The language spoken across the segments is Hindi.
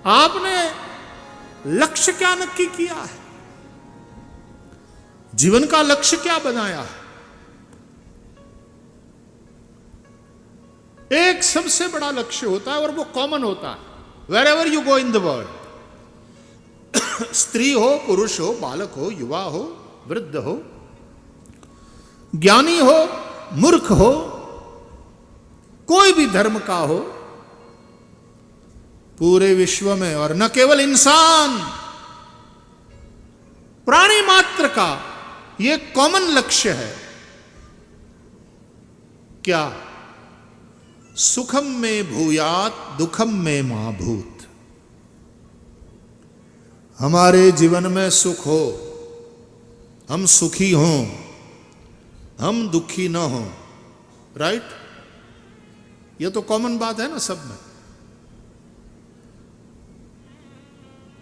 आपने लक्ष्य क्या नक्की किया है? जीवन का लक्ष्य क्या बनाया है? एक सबसे बड़ा लक्ष्य होता है और वो कॉमन होता है wherever you go in the world. स्त्री हो, पुरुष हो, बालक हो, युवा हो, वृद्ध हो, ज्ञानी हो, मूर्ख हो, कोई भी धर्म का हो, पूरे विश्व में, और न केवल इंसान, प्राणी मात्र का यह कॉमन लक्ष्य है। क्या? सुखम में भूयात दुखम में मा भूत। हमारे जीवन में सुख हो, हम सुखी हों, हम दुखी न हों। राइट? यह तो कॉमन बात है ना सब में।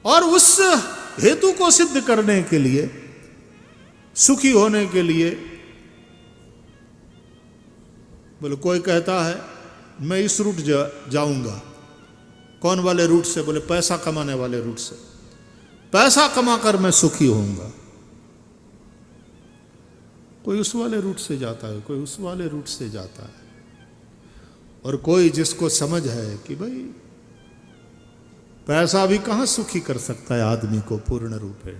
और उस हेतु को सिद्ध करने के लिए, सुखी होने के लिए, बोले कोई कहता है मैं इस रूट जाऊंगा। कौन वाले रूट से? बोले पैसा कमाने वाले रूट से। पैसा कमाकर मैं सुखी होऊंगा। कोई उस वाले रूट से जाता है, कोई उस वाले रूट से जाता है, और कोई जिसको समझ है कि भाई पैसा भी कहां सुखी कर सकता है आदमी को पूर्ण रूप है।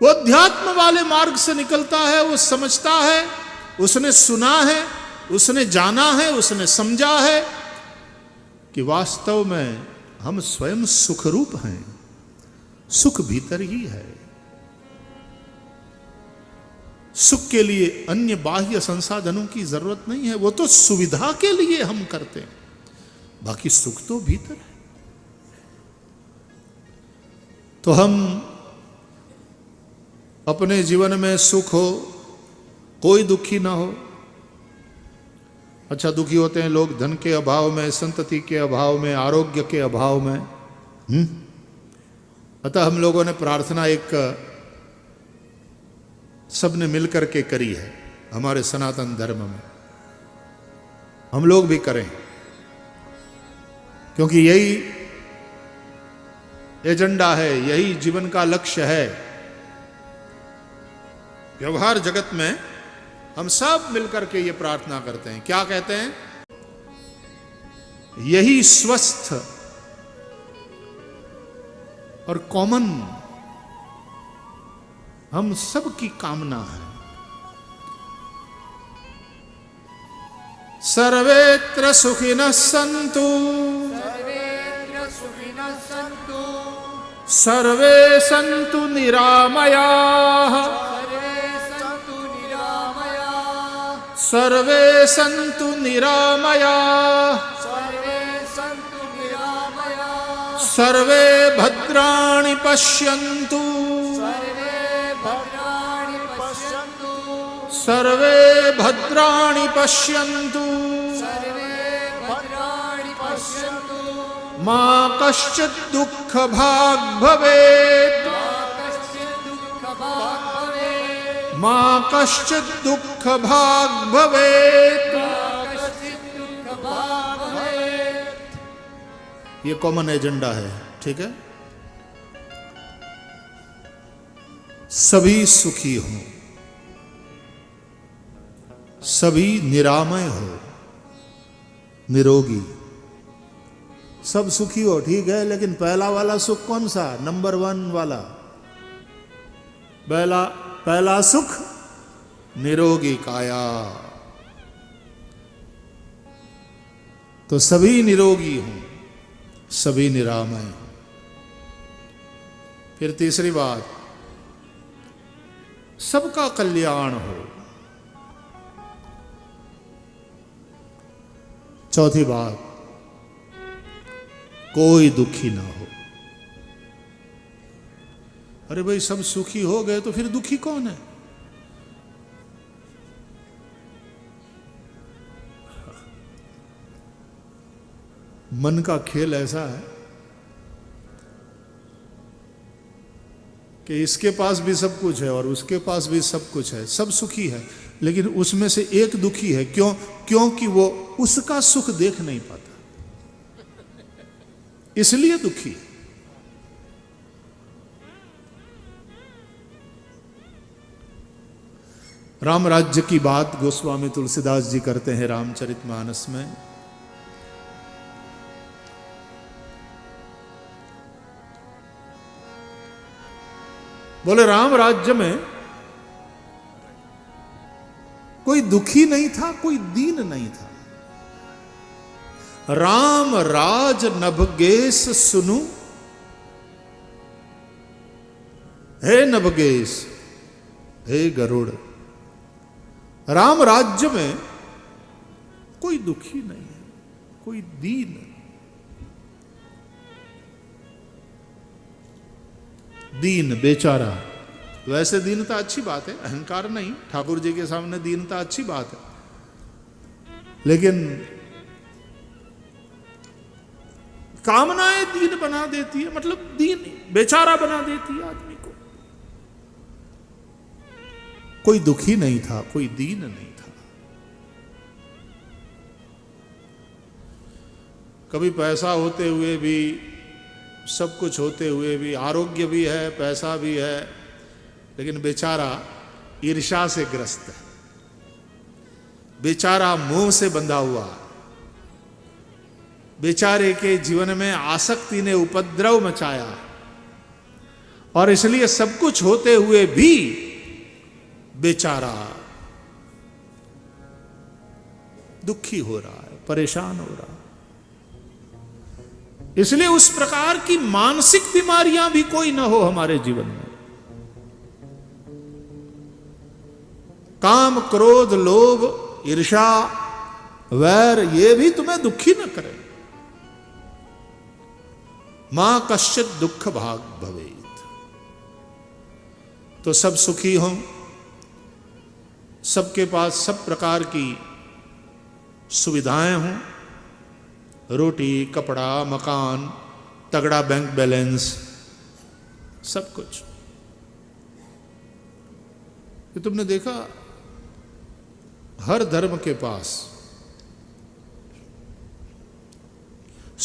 वो अध्यात्म वाले मार्ग से निकलता है, वो समझता है, उसने सुना है, उसने जाना है, उसने समझा है कि वास्तव में हम स्वयं सुखरूप हैं, सुख भीतर ही है। सुख के लिए अन्य बाह्य संसाधनों की जरूरत नहीं है, वो तो सुविधा के लिए हम करते हैं, बाकी सुख तो भीतर है। तो हम अपने जीवन में सुख हो, कोई दुखी ना हो। अच्छा, दुखी होते हैं लोग धन के अभाव में, संतति के अभाव में, आरोग्य के अभाव में। अतः हम लोगों ने प्रार्थना एक सबने मिलकर के करी है हमारे सनातन धर्म में। हम लोग भी करें, क्योंकि यही एजेंडा है, यही जीवन का लक्ष्य है। व्यवहार जगत में हम सब मिलकर के ये प्रार्थना करते हैं। क्या कहते हैं? यही स्वस्थ और कॉमन हम सब की कामना है। सर्वेत्र सुखिनः सन्तु, सर्वे सन्तु निरामयाः, सर्वे सन्तु निरामयाः, सर्वे भद्राणि पश्यन्तु, सर्वे भद्राणि पश्यन्तु, मा कश्चित् दुःखभाग् भवेत्, मा कश्चित् दुःखभाग् भवेत्। ये कॉमन एजेंडा है, ठीक है? सभी सुखी हों, सभी निरामय हो, निरोगी, सब सुखी हो, ठीक है? लेकिन पहला वाला सुख कौन सा? नंबर 1 वाला पहला सुख निरोगी काया। तो सभी निरोगी हों, सभी निरामय हों। फिर तीसरी बात, सबका कल्याण हो। चौथी बात, कोई दुखी ना हो। अरे भाई, सब सुखी हो गए तो फिर दुखी कौन है? मन का खेल ऐसा है कि इसके पास भी सब कुछ है और उसके पास भी सब कुछ है, सब सुखी है, लेकिन उसमें से एक दुखी है। क्यों? क्योंकि वो उसका सुख देख नहीं पाता, इसलिए दुखी है। राम राज्य की बात गोस्वामी तुलसीदास जी करते हैं रामचरितमानस में। बोले राम राज्य में कोई दुखी नहीं था, कोई दीन नहीं था। राम राज नभगेश सुनु, हे नभगेश, हे गरुड़। राम राज्य में कोई दुखी नहीं है, कोई दीन। दीन बेचारा, वैसे दीनता अच्छी बात है, अहंकार नहीं। ठाकुर जी के सामने दीनता अच्छी बात है, लेकिन कामनाएं दीन बना देती है, मतलब दीन बेचारा बना देती है आदमी को। कोई दुखी नहीं था, कोई दीन नहीं था। कभी पैसा होते हुए भी, सब कुछ होते हुए भी, आरोग्य भी है, पैसा भी है, लेकिन बेचारा ईर्ष्या से ग्रस्त है, बेचारा मोह से बंधा हुआ है, बेचारे के जीवन में आसक्ति ने उपद्रव मचाया, और इसलिए सब कुछ होते हुए भी बेचारा दुखी हो रहा है, परेशान हो रहा है। इसलिए उस प्रकार की मानसिक बीमारियां भी कोई ना हो हमारे जीवन में। काम, क्रोध, लोभ, ईर्ष्या, वैर, ये भी तुम्हें दुखी न करे। मां कश्चित दुख भाग भवेत। तो सब सुखी हों, सबके पास सब प्रकार की सुविधाएं हों, रोटी, कपड़ा, मकान, तगड़ा बैंक बैलेंस, सब कुछ। ये तुमने देखा हर धर्म के पास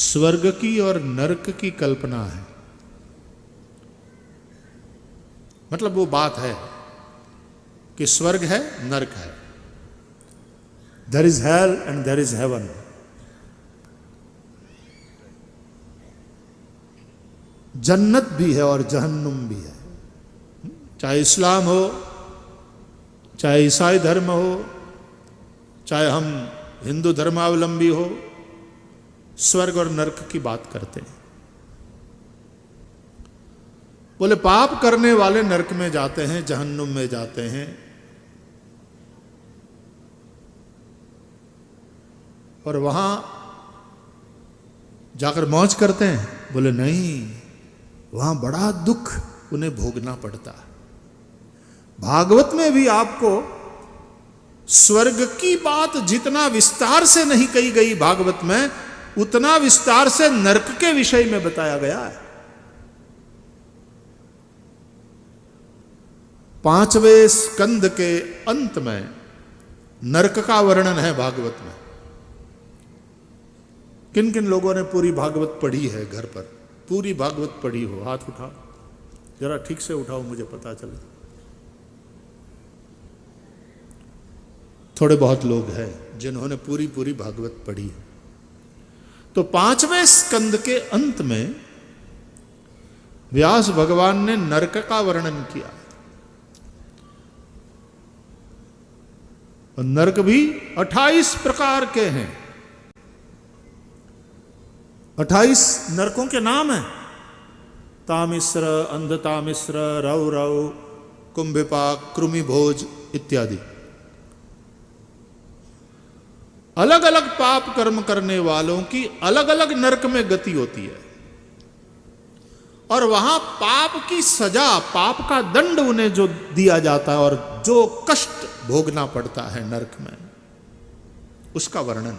स्वर्ग की और नरक की कल्पना है। मतलब वो बात है कि स्वर्ग है, नरक है, there is hell and there is heaven. जन्नत भी है और जहन्नुम भी है। चाहे इस्लाम हो, चाहे ईसाई धर्म हो, चाहे हम हिंदू धर्मावलंबी हो, स्वर्ग और नरक की बात करते हैं। बोले पाप करने वाले नरक में जाते हैं, जहन्नुम में जाते हैं, और वहां जाकर मौज करते हैं। बोले नहीं, वहां बड़ा दुख उन्हें भोगना पड़ता है। भागवत में भी आपको स्वर्ग की बात जितना विस्तार से नहीं कही गई भागवत में, उतना विस्तार से नरक के विषय में बताया गया है। 5वें स्कंद के अंत में नरक का वर्णन है भागवत में। किन किन लोगों ने पूरी भागवत पढ़ी है घर पर? पूरी भागवत पढ़ी हो, हाथ उठाओ, जरा ठीक से उठाओ, मुझे पता चले। थोड़े बहुत लोग हैं जिन्होंने पूरी पूरी भागवत पढ़ी है। तो 5वें स्कंद के अंत में व्यास भगवान ने नरक का वर्णन किया। और नरक भी 28 प्रकार के हैं। 28 नरकों के नाम हैं। तामिश्र, अंधतामिश्र, रौरव, कुंभिपाक, कृमिभोज इत्यादि। अलग अलग पाप कर्म करने वालों की अलग अलग नरक में गति होती है, और वहां पाप की सजा, पाप का दंड उन्हें जो दिया जाता है और जो कष्ट भोगना पड़ता है नरक में, उसका वर्णन।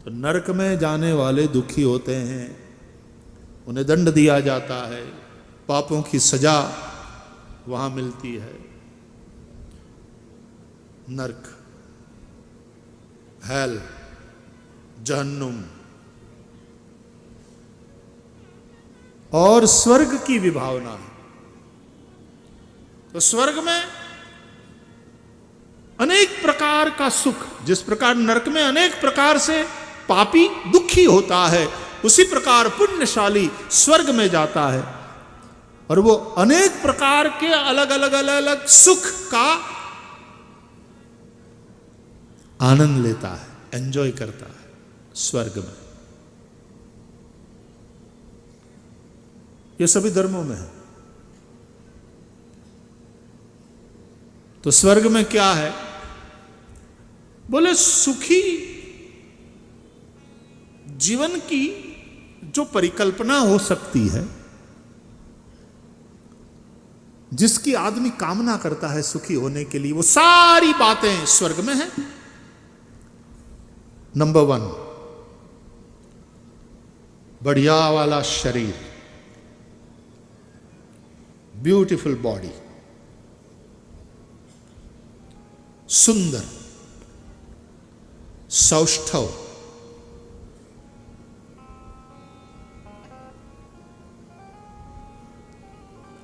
तो नरक में जाने वाले दुखी होते हैं, उन्हें दंड दिया जाता है, पापों की सजा वहां मिलती है। नरक, हेल, जहन्नुम और स्वर्ग की विभावना है। तो स्वर्ग में अनेक प्रकार का सुख, जिस प्रकार नरक में अनेक प्रकार से पापी दुखी होता है, उसी प्रकार पुण्यशाली स्वर्ग में जाता है और वो अनेक प्रकार के अलग अलग अलग अलग सुख का आनंद लेता है, एंजॉय करता है स्वर्ग में। ये सभी धर्मों में है। तो स्वर्ग में क्या है? बोले सुखी जीवन की जो परिकल्पना हो सकती है, जिसकी आदमी कामना करता है सुखी होने के लिए, वो सारी बातें स्वर्ग में है। नंबर 1, बढ़िया वाला शरीर, ब्यूटीफुल बॉडी, सुंदर, सौष्ठव,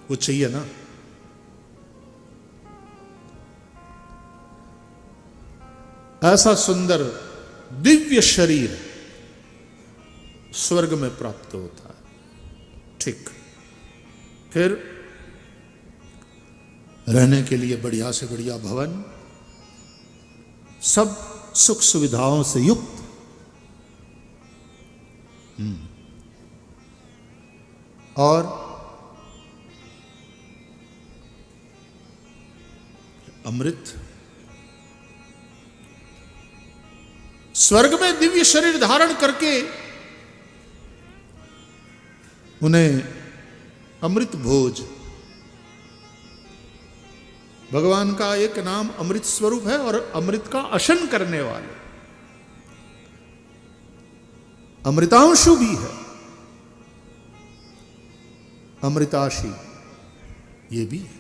वो चाहिए ना। ऐसा सुंदर दिव्य शरीर स्वर्ग में प्राप्त होता है। ठीक, फिर रहने के लिए बढ़िया से बढ़िया भवन, सब सुख सुविधाओं से युक्त। और अमृत, स्वर्ग में दिव्य शरीर धारण करके उन्हें अमृत भोज, भगवान का एक नाम अमृत स्वरूप है और अमृत का अशन करने वाले अमृतांशु भी है, अमृताशी ये भी है।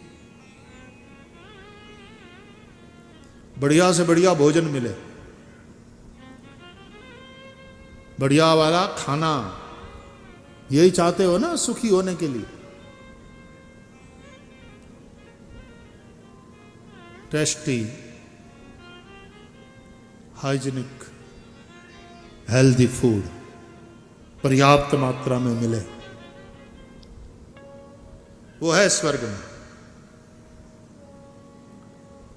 बढ़िया से बढ़िया भोजन मिले, बढ़िया वाला खाना, यही चाहते हो ना सुखी होने के लिए। टेस्टी, हाइजीनिक, हेल्दी फूड पर्याप्त मात्रा में मिले, वो है स्वर्ग में।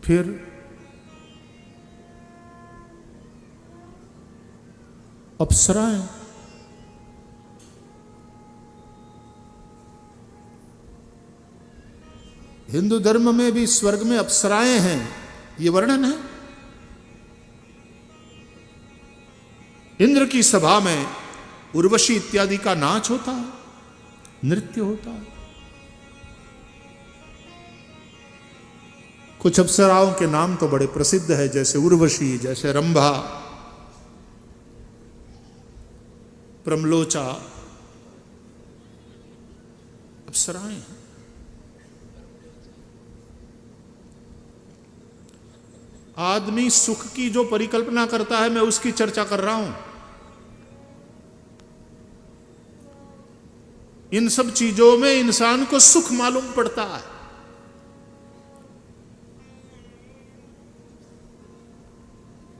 फिर अप्सराएं, हिंदू धर्म में भी स्वर्ग में अप्सराएं हैं, ये वर्णन है। इंद्र की सभा में उर्वशी इत्यादि का नाच होता है, नृत्य होता है। कुछ अप्सराओं के नाम तो बड़े प्रसिद्ध है, जैसे उर्वशी, जैसे रंभा, प्रमलोचा, अप्सराएं हैं। आदमी सुख की जो परिकल्पना करता है, मैं उसकी चर्चा कर रहा हूं। इन सब चीजों में इंसान को सुख मालूम पड़ता है।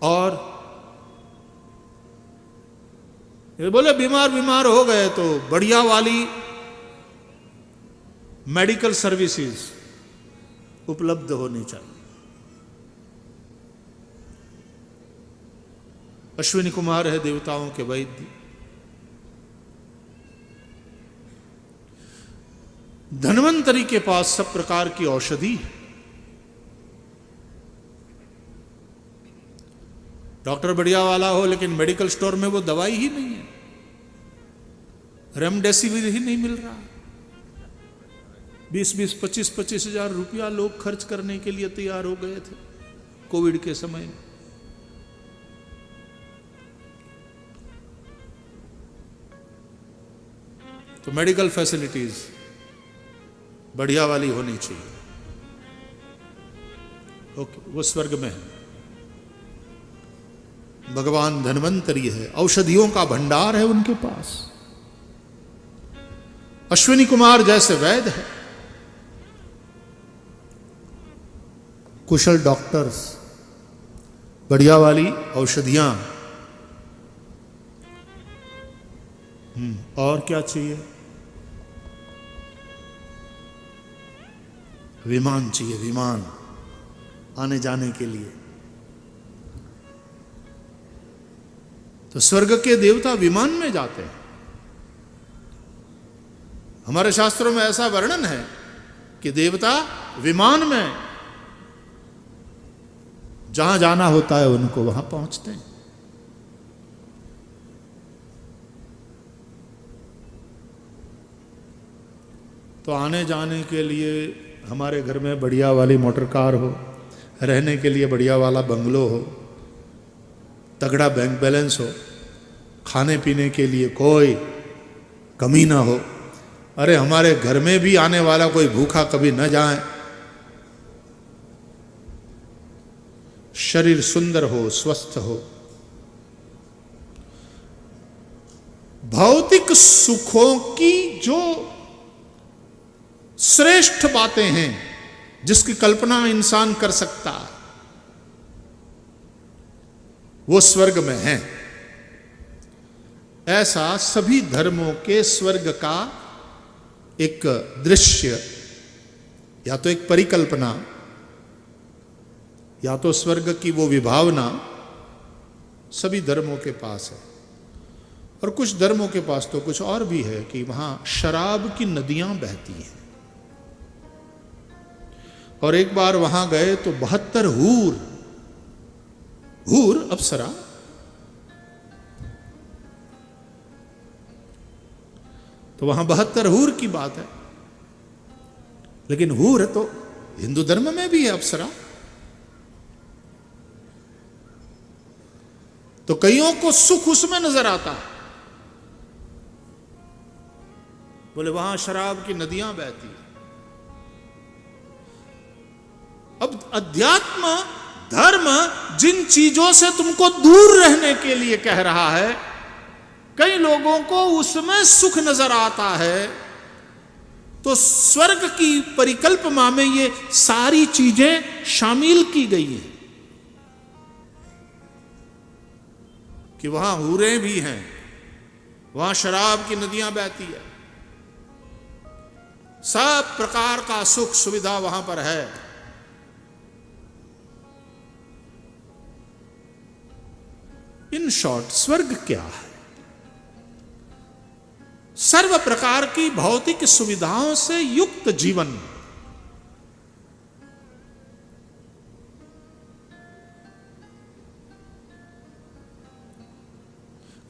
और ये बोले बीमार हो गए तो बढ़िया वाली मेडिकल सर्विसेज उपलब्ध होनी चाहिए। अश्विनी कुमार है देवताओं के वैद्य, धन्वंतरी के पास सब प्रकार की औषधि है। डॉक्टर बढ़िया वाला हो लेकिन मेडिकल स्टोर में वो दवाई ही नहीं है, रेमडेसिविर ही नहीं मिल रहा। 20-20, 25-25 हजार रुपया लोग खर्च करने के लिए तैयार हो गए थे कोविड के समय में। तो मेडिकल फैसिलिटीज बढ़िया वाली होनी चाहिए। ओके, वो स्वर्ग में है। भगवान धन्वंतरी है, औषधियों का भंडार है उनके पास। अश्विनी कुमार जैसे वैद्य है, कुशल डॉक्टर्स, बढ़िया वाली औषधियां। और क्या चाहिए? विमान चाहिए, विमान आने जाने के लिए। तो स्वर्ग के देवता विमान में जाते हैं। हमारे शास्त्रों में ऐसा वर्णन है कि देवता विमान में जहां जाना होता है उनको वहां पहुंचते हैं। तो आने जाने के लिए हमारे घर में बढ़िया वाली मोटर कार हो, रहने के लिए बढ़िया वाला बंगलो हो, तगड़ा बैंक बैलेंस हो, खाने पीने के लिए कोई कमी ना हो। अरे हमारे घर में भी आने वाला कोई भूखा कभी न जाए। शरीर सुंदर हो, स्वस्थ हो। भौतिक सुखों की जो श्रेष्ठ बातें हैं जिसकी कल्पना इंसान कर सकता है, वो स्वर्ग में है। ऐसा सभी धर्मों के स्वर्ग का एक दृश्य, या तो एक परिकल्पना, या तो स्वर्ग की वो विभावना सभी धर्मों के पास है। और कुछ धर्मों के पास तो कुछ और भी है कि वहां शराब की नदियां बहती हैं। और एक बार वहां गए तो 72 हूर अप्सरा, तो वहां 72 हूर की बात है। लेकिन हूर तो हिंदू धर्म में भी है अप्सरा। तो कईयों को सुख उसमें नजर आता है, बोले वहां शराब की नदियां बहती है। अब अध्यात्म धर्म जिन चीजों से तुमको दूर रहने के लिए कह रहा है, कई लोगों को उसमें सुख नजर आता है। तो स्वर्ग की परिकल्पना में ये सारी चीजें शामिल की गई हैं कि वहां हूरें भी हैं, वहां शराब की नदियां बहती है, सब प्रकार का सुख सुविधा वहां पर है। इन शॉर्ट स्वर्ग क्या है? सर्व प्रकार की भौतिक सुविधाओं से युक्त जीवन।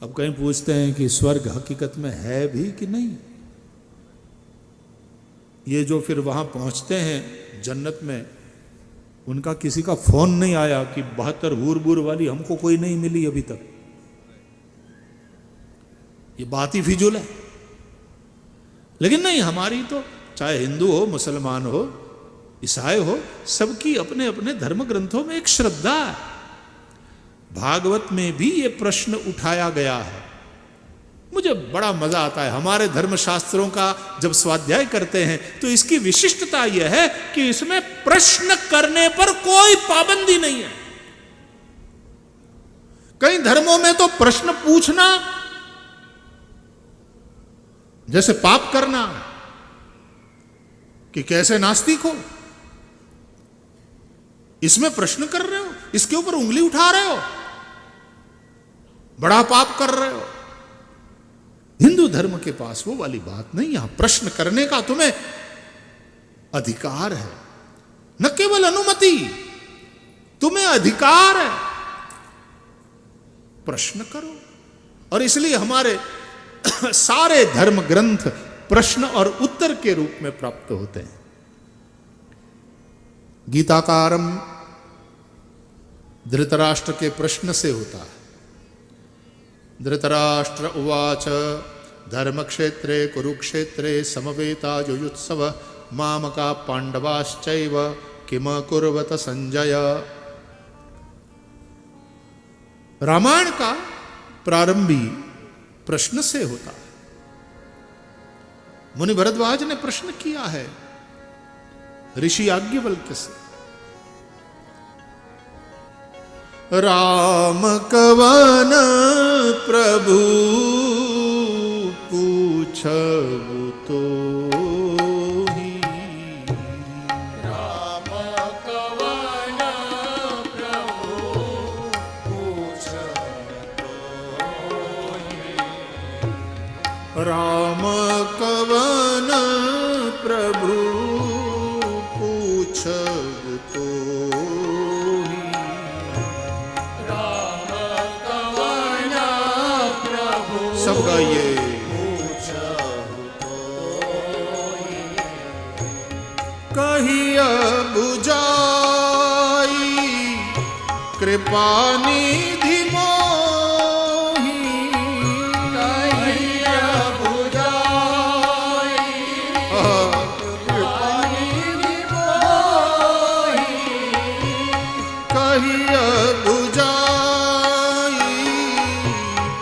अब कहीं पूछते हैं कि स्वर्ग हकीकत में है भी कि नहीं। ये जो फिर वहां पहुंचते हैं जन्नत में, उनका किसी का फोन नहीं आया कि 72 हूर वाली हमको कोई नहीं मिली अभी तक। ये बात ही फिजूल है। लेकिन नहीं, हमारी तो चाहे हिंदू हो, मुसलमान हो, ईसाई हो, सबकी अपने अपने धर्म ग्रंथों में एक श्रद्धा है। भागवत में भी ये प्रश्न उठाया गया है। मुझे बड़ा मजा आता है हमारे धर्मशास्त्रों का जब स्वाध्याय करते हैं, तो इसकी विशिष्टता यह है कि इसमें प्रश्न करने पर कोई पाबंदी नहीं है। कई धर्मों में तो प्रश्न पूछना जैसे पाप करना, कि कैसे नास्तिक हो, इसमें प्रश्न कर रहे हो, इसके ऊपर उंगली उठा रहे हो, बड़ा पाप कर रहे हो। हिंदू धर्म के पास वो वाली बात नहीं। यहां प्रश्न करने का तुम्हें अधिकार है, न केवल अनुमति, तुम्हें अधिकार है। प्रश्न करो। और इसलिए हमारे सारे धर्म ग्रंथ प्रश्न और उत्तर के रूप में प्राप्त होते हैं। गीताकारम धृतराष्ट्र के प्रश्न से होता है। धृतराष्ट्र उवाच धर्म क्षेत्रे कुरुक्षेत्रे समवेतायुयुत्सव मामका पांडवाश्चैव किम कुर्वत संजय। रामायण का प्रारंभी प्रश्न से होता है। मुनि भरद्वाज ने प्रश्न किया है ऋषि याज्ञवल्क्य से, राम कवन प्रभु पूछबु तो ही। राम कवन प्रभु पूछबु तोहि। राम कवन प्रभु पूछबु तो ही। राम कवन प्रभु सब गाइए। पूछबु तोहि। कहिया बुझाई कृपा निधि मोहि। कहिया बुझाई कृपा निधि मोहि। कहिया बुझाई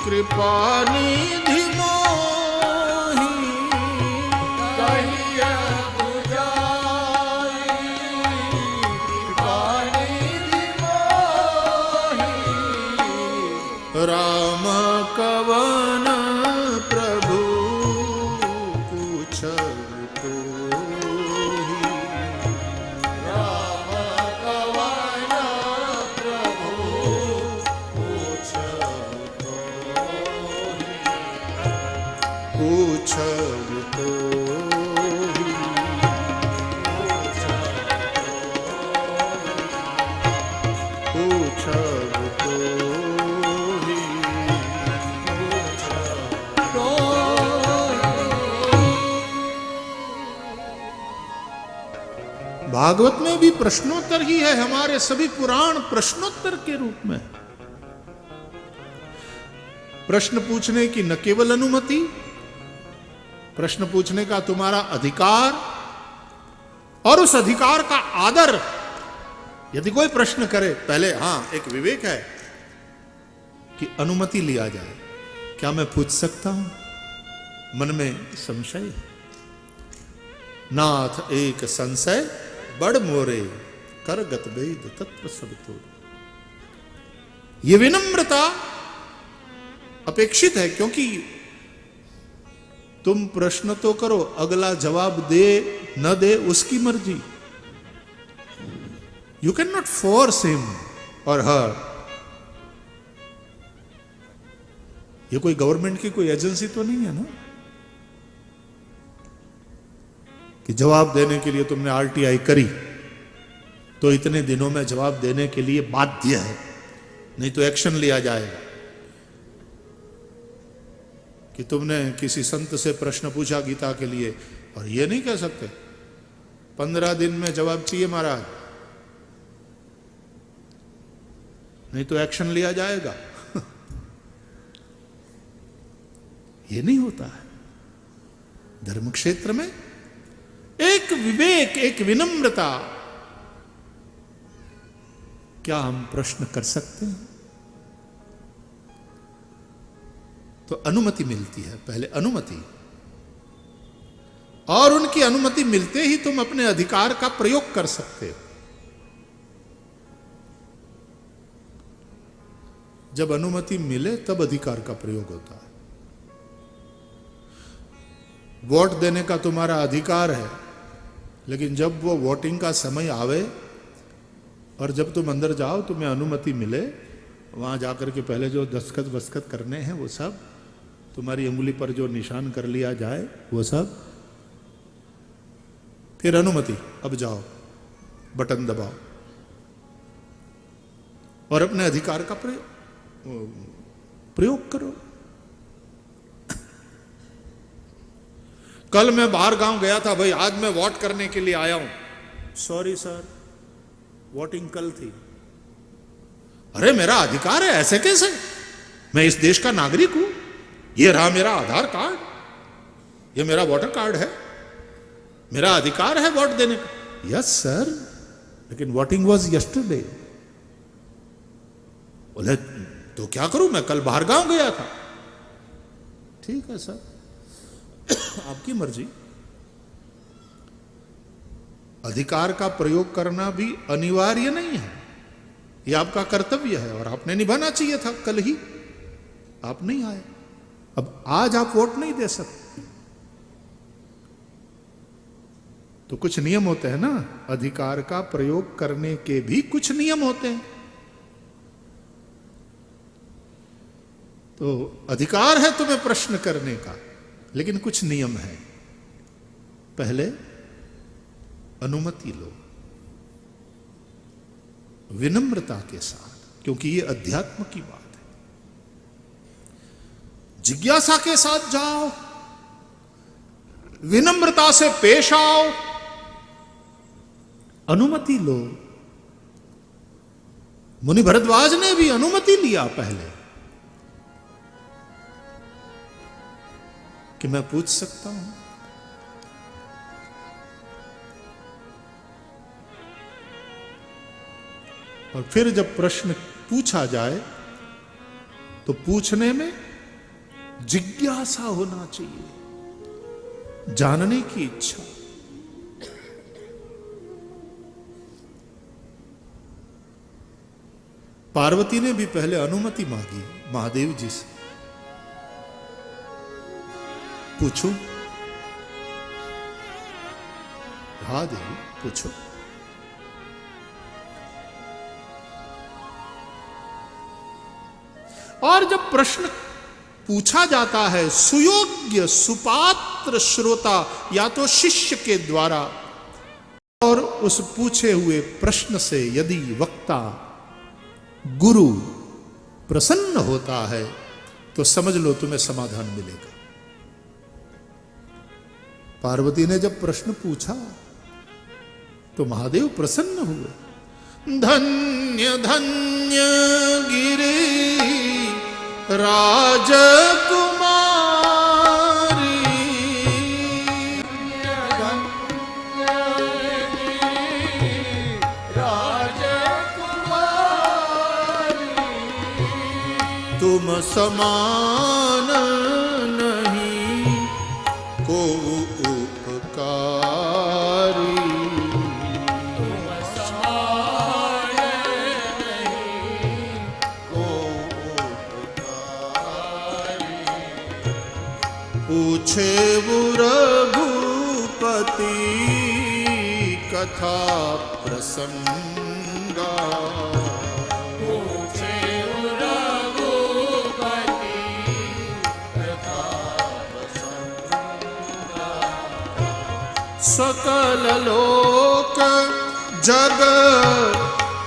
कृपा निधि मोहि। कहिया बुझाई कृपा निधि मोहि। राम कवन प्रभु पूछबु तोहि। राम कवन प्रभु पूछबु तोहि। पूछबु तोहि। पूछबु तोहि। भागवत में भी प्रश्नोत्तर ही है, हमारे सभी पुराण प्रश्नोत्तर के रूप में। प्रश्न पूछने की न केवल अनुमति, प्रश्न पूछने का तुम्हारा अधिकार और उस अधिकार का आदर। यदि कोई प्रश्न करे पहले हां एक विवेक है कि अनुमति लिया जाए, क्या मैं पूछ सकता हूं, मन में संशय है। नाथ एक संशय बड़ मोरे कर गत वेद तत्व सब तो। ये विनम्रता अपेक्षित है, क्योंकि तुम प्रश्न तो करो, अगला जवाब दे न दे उसकी मर्जी। You can not force him और हर। ये कोई गवर्नमेंट की कोई एजेंसी तो नहीं है ना कि जवाब देने के लिए तुमने आरटीआई करी तो इतने दिनों में जवाब देने के लिए बाध्य है, नहीं तो एक्शन लिया जाएगा। कि तुमने किसी संत से प्रश्न पूछा गीता के लिए और ये नहीं कह सकते 15 दिन में जवाब चाहिए महाराज, नहीं तो एक्शन लिया जाएगा। ये नहीं होता है। धर्म क्षेत्र में एक विवेक, एक विनम्रता। क्या हम प्रश्न कर सकते हैं? तो अनुमति मिलती है, पहले अनुमति, और उनकी अनुमति मिलते ही तुम अपने अधिकार का प्रयोग कर सकते हो। जब अनुमति मिले तब अधिकार का प्रयोग होता है। वोट देने का तुम्हारा अधिकार है, लेकिन जब वो वोटिंग का समय आवे और जब तुम अंदर जाओ, तुम्हें अनुमति मिले, वहां जाकर के पहले जो दस्तखत वस्तखत करने हैं वो सब, तुम्हारी उंगली पर जो निशान कर लिया जाए वो सब, फिर अनुमति, अब जाओ बटन दबाओ और अपने अधिकार का प्रयोग करो। कल मैं बाहर गांव गया था, भाई आज मैं वोट करने के लिए आया हूं। सॉरी सर, वोटिंग कल थी। अरे मेरा अधिकार है, ऐसे कैसे? मैं इस देश का नागरिक हूं, ये रहा मेरा आधार कार्ड, ये मेरा वोटर कार्ड है, मेरा अधिकार है वोट देने का। यस सर, लेकिन वोटिंग वॉज यस्टरडे। बोले तो क्या करूं, मैं कल बाहर गांव गया था। ठीक है सर, आपकी मर्जी। अधिकार का प्रयोग करना भी अनिवार्य नहीं है, यह आपका कर्तव्य है और आपने निभाना चाहिए था। कल ही आप नहीं आए, अब आज आप वोट नहीं दे सकते। तो कुछ नियम होते हैं ना, अधिकार का प्रयोग करने के भी कुछ नियम होते हैं। तो अधिकार है तुम्हें प्रश्न करने का, लेकिन कुछ नियम है। पहले अनुमति लो विनम्रता के साथ, क्योंकि ये अध्यात्म की बात है। जिज्ञासा के साथ जाओ, विनम्रता से पेश आओ, अनुमति लो। मुनि भरद्वाज ने भी अनुमति लिया पहले कि मैं पूछ सकता हूं। और फिर जब प्रश्न पूछा जाए तो पूछने में जिज्ञासा होना चाहिए, जानने की इच्छा। पार्वती ने भी पहले अनुमति मांगी महादेव जी से, पूछूं? हाँ देवी पूछो। और जब प्रश्न पूछा जाता है सुयोग्य सुपात्र श्रोता या तो शिष्य के द्वारा, और उस पूछे हुए प्रश्न से यदि वक्ता गुरु प्रसन्न होता है तो समझ लो तुम्हें समाधान मिलेगा। पार्वती ने जब प्रश्न पूछा तो महादेव प्रसन्न हुए। धन्य धन्य गिरि राजकुमारी, तुम समान नहीं को उपकारी, तुम समान नहीं को उपकारी। पूछे वो रघुपति कथा प्रसंगा, सकल लोक जग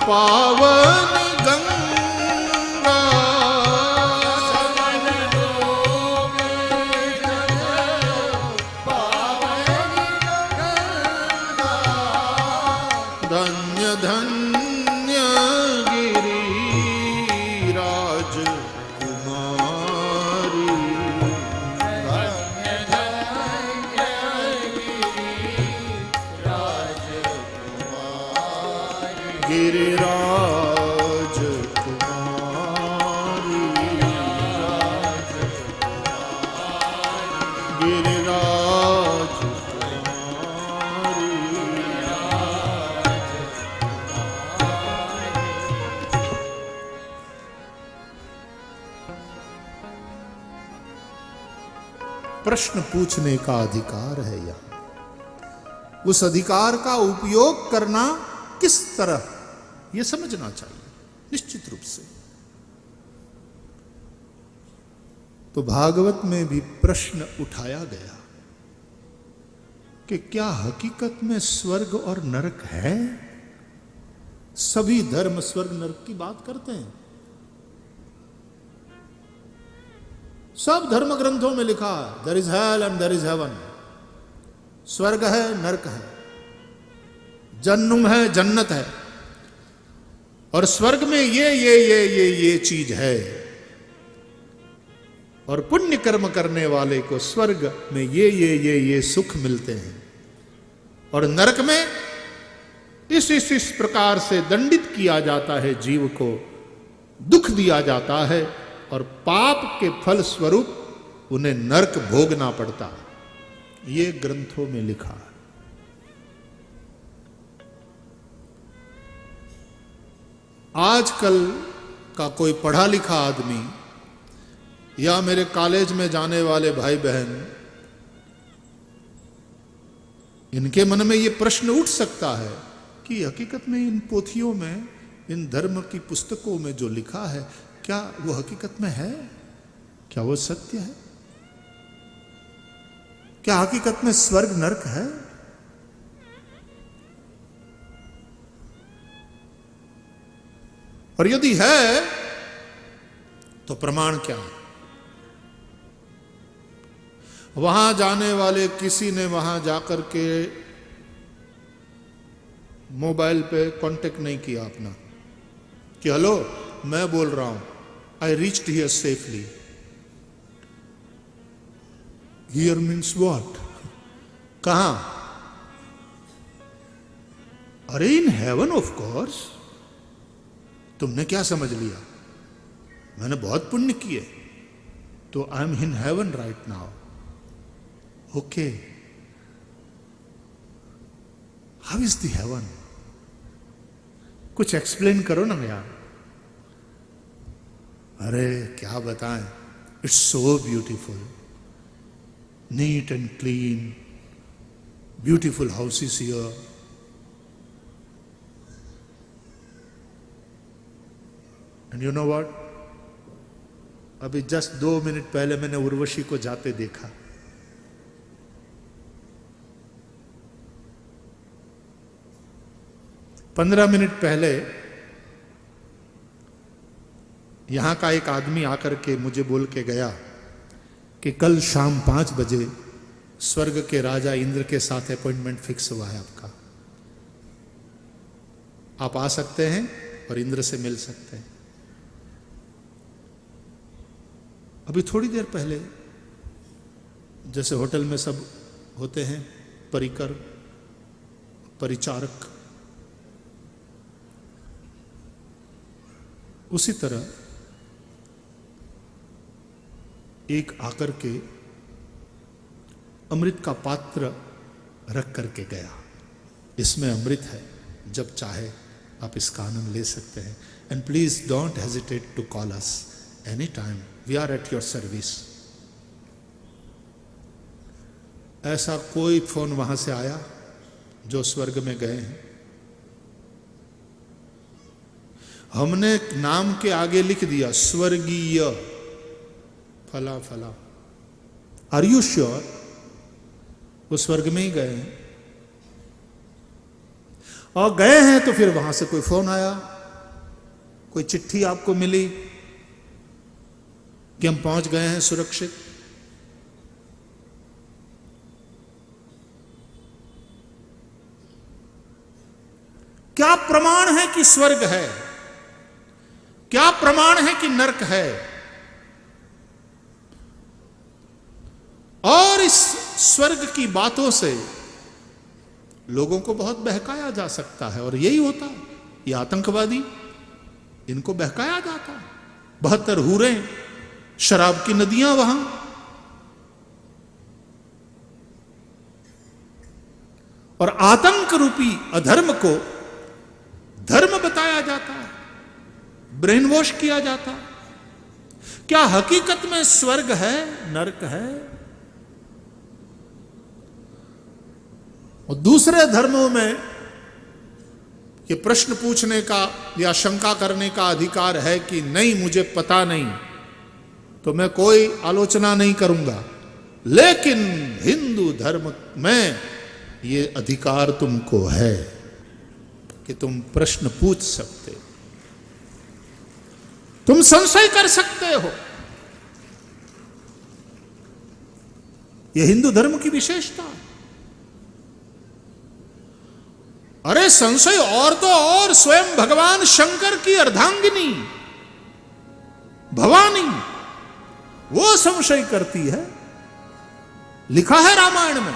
पावन गंगा, सकल लोक जग पावन गंगा। धन्य धन्य गिरि राजकुमारी, धन्य धन्य गिरिराज कुमारी, गिरिराज कुमारी। प्रश्न पूछने का अधिकार है यहां, उस अधिकार का उपयोग करना किस तरह यह समझना चाहिए निश्चित रूप से। तो भागवत में भी प्रश्न उठाया गया कि क्या हकीकत में स्वर्ग और नरक है? सभी धर्म स्वर्ग नरक की बात करते हैं, सब धर्म ग्रंथों में लिखा है there is hell and there is heaven. स्वर्ग है, नरक है, जन्नुम है, जन्नत है, और स्वर्ग में ये चीज है। और पुण्य कर्म करने वाले को स्वर्ग में ये सुख मिलते हैं, और नरक में इस प्रकार से दंडित किया जाता है, जीव को दुख दिया जाता है, और पाप के फल स्वरूप उन्हें नरक भोगना पड़ता है। ये ग्रंथों में लिखा है। आजकल का कोई पढ़ा लिखा आदमी या मेरे कॉलेज में जाने वाले भाई बहन, इनके मन में ये प्रश्न उठ सकता है कि हकीकत में इन पोथियों में, इन धर्म की पुस्तकों में जो लिखा है, क्या वो हकीकत में है? क्या वो सत्य है? क्या हकीकत में स्वर्ग नरक है? और यदि है तो प्रमाण क्या है? वहां जाने वाले किसी ने वहां जाकर के मोबाइल पे कांटेक्ट नहीं किया अपना कि हेलो मैं बोल रहा हूं, I reached here safely. Here means what? कहां? अरे इन हेवन ऑफ कोर्स। तुमने क्या समझ लिया? मैंने बहुत पुण्य किए तो I am in heaven right now. Okay, how is the haven? कुछ एक्सप्लेन करो ना यार। अरे क्या बताएं, it's so beautiful, neat and clean, beautiful houses here, and you know what, अभी जस्ट 2 मिनट पहले मैंने उर्वशी को जाते देखा। पंद्रह मिनट पहले यहां का एक आदमी आकर के मुझे बोल के गया कि कल शाम 5 बजे स्वर्ग के राजा इंद्र के साथ अपॉइंटमेंट फिक्स हुआ है आपका, आप आ सकते हैं और इंद्र से मिल सकते हैं। अभी थोड़ी देर पहले जैसे होटल में सब होते हैं परिकर, परिचारक, उसी तरह एक आकर के अमृत का पात्र रख करके गया। इसमें अमृत है, जब चाहे आप इसका आनंद ले सकते हैं। And please don't hesitate to call us any time, we are at your service. ऐसा कोई फोन वहां से आया जो स्वर्ग में गए हैं? हमने नाम के आगे लिख दिया स्वर्गीय फला फला। आर यू श्योर वो स्वर्ग में ही गए हैं? और गए हैं तो फिर वहां से कोई फोन आया, कोई चिट्ठी आपको मिली कि हम पहुंच गए हैं सुरक्षित? क्या प्रमाण है कि स्वर्ग है? क्या प्रमाण है कि नरक है? और इस स्वर्ग की बातों से लोगों को बहुत बहकाया जा सकता है, और यही होता है। ये आतंकवादी, इनको बहकाया जाता है। 72 हूरें, शराब की नदियां वहां, और आतंक रूपी अधर्म को धर्म बताया जाता है, ब्रेन वॉश किया जाता है। क्या हकीकत में स्वर्ग है, नरक है? और दूसरे धर्मों में ये प्रश्न पूछने का या शंका करने का अधिकार है कि नहीं मुझे पता नहीं, तो मैं कोई आलोचना नहीं करूंगा। लेकिन हिंदू धर्म में ये अधिकार तुमको है कि तुम प्रश्न पूछ सकते हो, तुम संशय कर सकते हो। यह हिंदू धर्म की विशेषता है। अरे संशय और तो और स्वयं भगवान शंकर की अर्धांगिनी भवानी वो संशय करती है। लिखा है रामायण में,